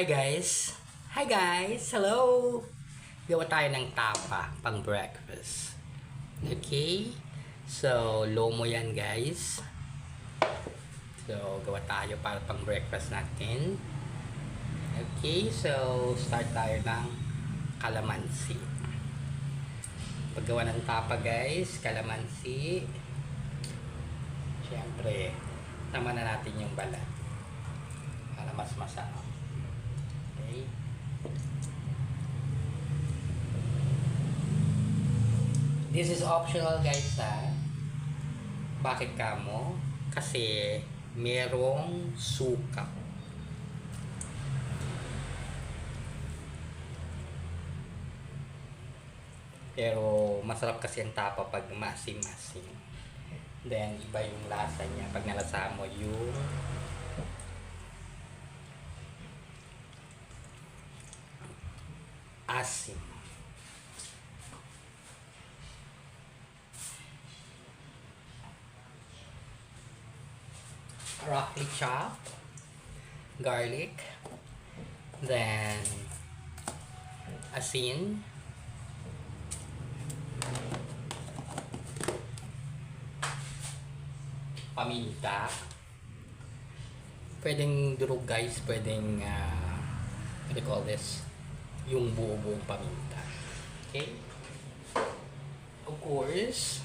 Hi guys! Hi guys! Hello! Gawa tayo ng tapa pang breakfast. Okay? So, lomo yan guys. So, gawa tayo para pang breakfast natin. Okay? So, start tayo ng kalamansi. Paggawa ng tapa guys, kalamansi. Siyempre, tama na natin yung balat. Para mas masarap. Okay. This is optional guys ha. Bakit kamo? Kasi merong suka. Pero masarap kasi ang tapa pag masim-masim. Then iba yung lasa niya pag nalasahan mo yung asim. Roughly chopped garlic, then asin, paminta, pwedeng durog guys, pwedeng what do you call this, yung buo-buong paminta. Okay? Of course,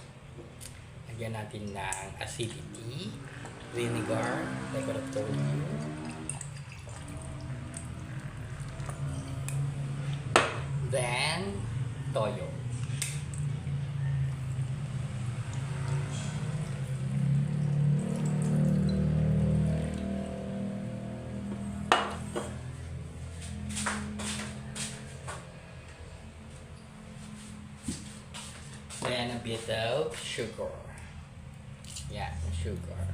lagyan natin ng acidity, vinegar, like what I've told you. Then, toyo. Then a bit of sugar. Yeah, sugar.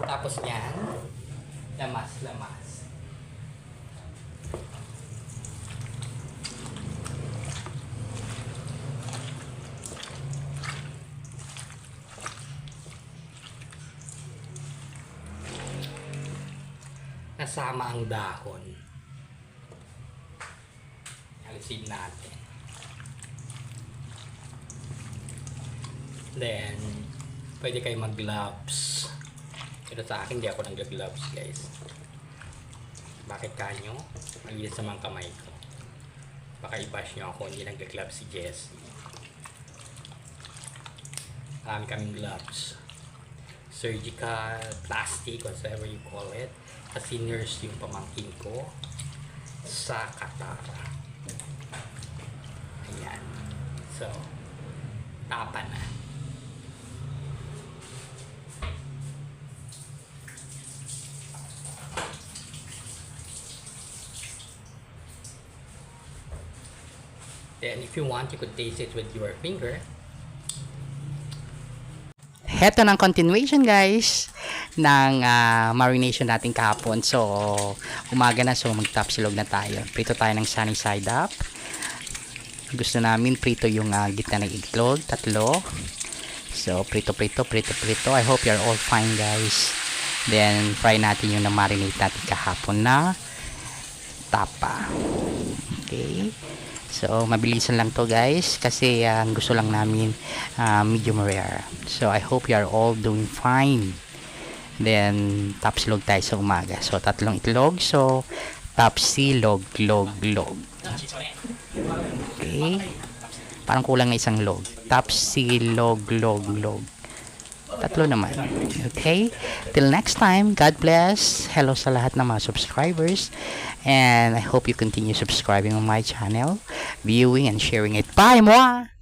Tapos yan, lamas-lamas. Nasama ang dahon. Alisin natin. Then, pwede kayo mag-gloves. Pero sa akin, hindi ako nag-gloves guys. Bakit kanyo? Malinis naman kamay ko. Baka i-bash nyo ako, hindi nag-gloves si Jessie. Marami kaming gloves. Surgical, plastic, whatever you call it. Kasi nurse yung pamangkin ko sa Qatar. Ayan. So, tapa na. Then, if you want, you could taste it with your finger. Heto ng continuation guys ng marination natin kahapon. So, umaga na, so mag-top silog na tayo. Prito tayo ng sunny side up. Gusto namin prito yung gitna ng itlog, 3. So, prito. I hope you're all fine guys. Then, fry natin yung na-marinate natin kahapon na tapa. Okay. So, mabilisan lang to guys kasi gusto lang namin medium rare. So, I hope you are all doing fine. Then, top silog tayo sa umaga. So, 3 itlog. So, top silog, log. Okay. Parang kulang na isang log. Top silog, log. 3 naman. Okay? Till next time, God bless. Hello sa lahat ng mga subscribers. And I hope you continue subscribing on my channel, viewing and sharing it. Bye, moi!